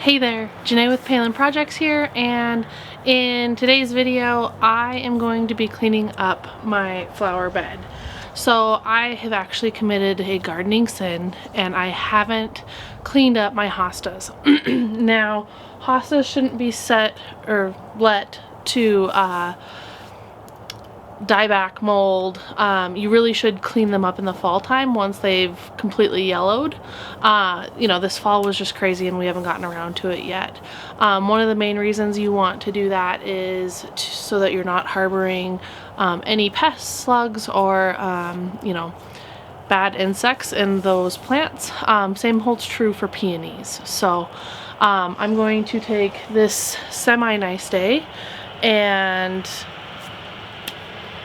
Hey there, Janae with Palin Projects here, and in today's video I am going to be cleaning up my flower bed. So I have actually committed a gardening sin and I haven't cleaned up my hostas. Now, hostas shouldn't be set or let to dieback mold. You really should clean them up in the fall time once they've completely yellowed. You know, this fall was just crazy and we haven't gotten around to it yet. One of the main reasons you want to do that is so that you're not harboring any pests, slugs, or you know, bad insects in those plants. Same holds true for peonies. So I'm going to take this semi-nice day and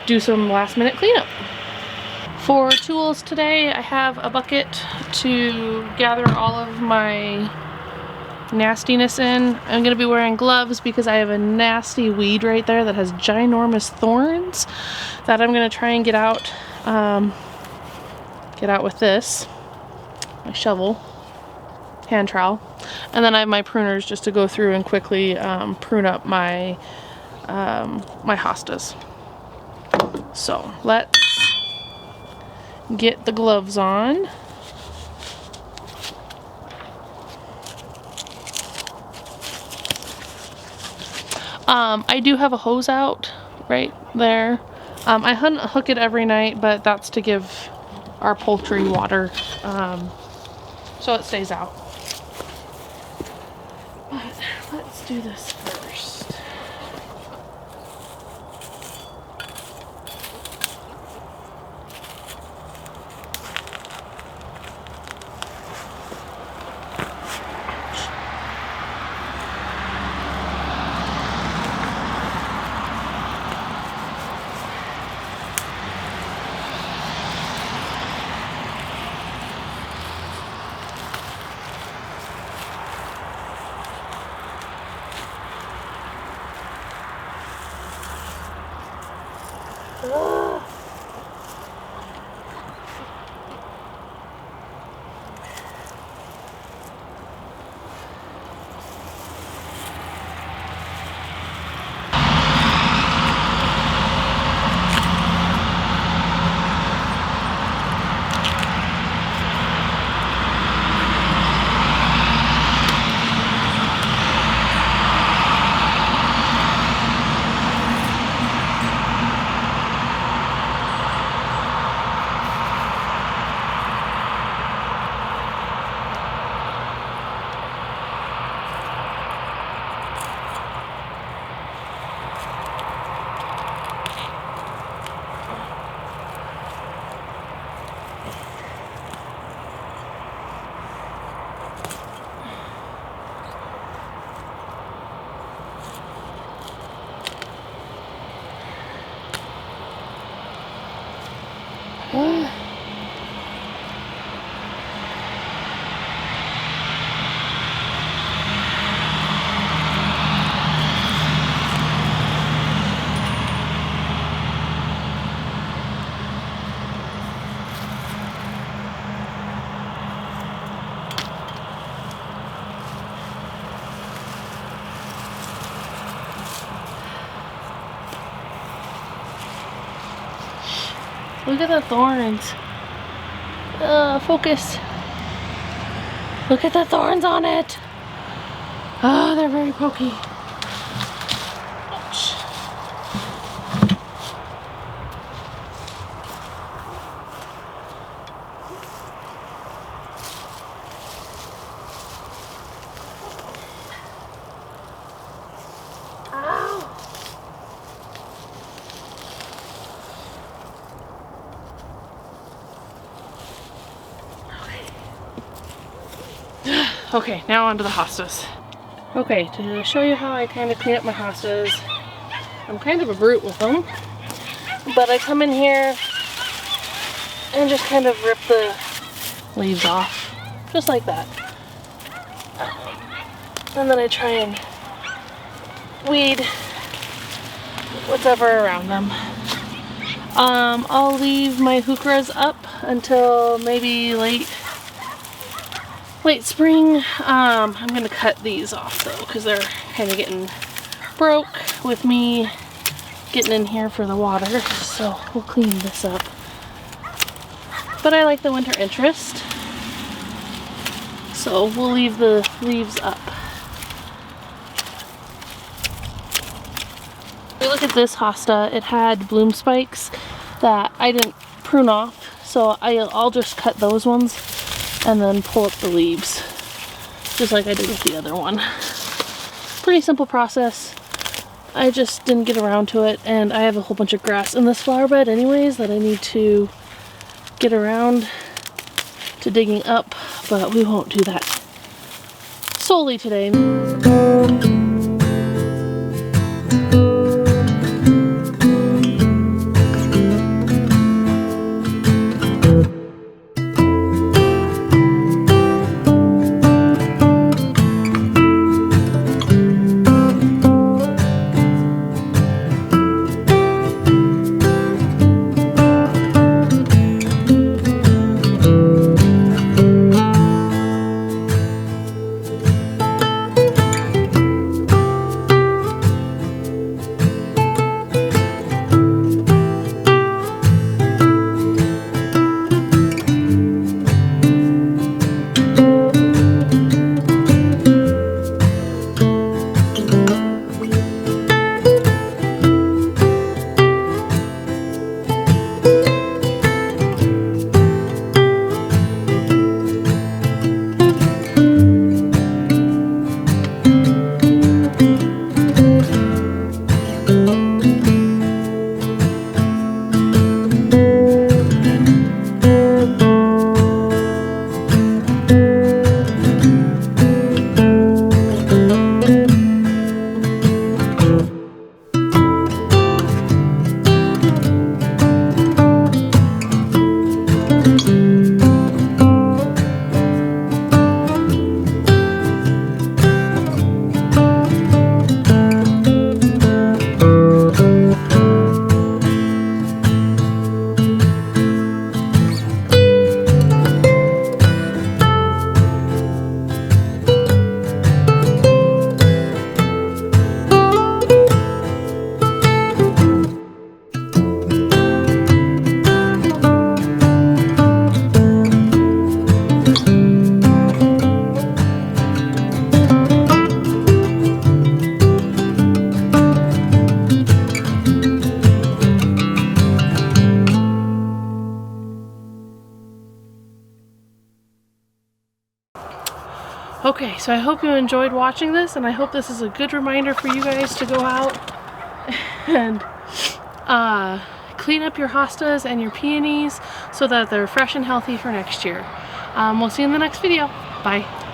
do some last minute cleanup. For tools today, I have a bucket to gather all of my nastiness in. I'm going to be wearing gloves because I have a nasty weed right there that has ginormous thorns that I'm going to try and get out with this, my shovel, hand trowel, and then I have my pruners just to go through and quickly prune up my my hostas. So let's get the gloves on. I do have a hose out right there. I hook it every night, but that's to give our poultry water so it stays out. But let's do this first. Look at the thorns. Focus. Look at the thorns on it. Oh, they're very pokey. Ouch. Okay, now on to the hostas. Okay, to show you how I kind of clean up my hostas, I'm kind of a brute with them, but I come in here and just kind of rip the leaves off, just like that. And then I try and weed whatever around them. I'll leave my heucheras up until maybe late late spring. I'm gonna cut these off though because they're kind of getting broke with me getting in here for the water, so we'll clean this up. But I like the winter interest, so we'll leave the leaves up. We look at this hosta. It had bloom spikes that I didn't prune off, so I'll just cut those ones and then pull up the leaves, just like I did with the other one. Pretty simple process. I just didn't get around to it, and I have a whole bunch of grass in this flower bed anyways that I need to get around to digging up, but we won't do that solely today. Okay, so I hope you enjoyed watching this, and I hope this is a good reminder for you guys to go out and clean up your hostas and your peonies so that they're fresh and healthy for next year. We'll see you in the next video. Bye.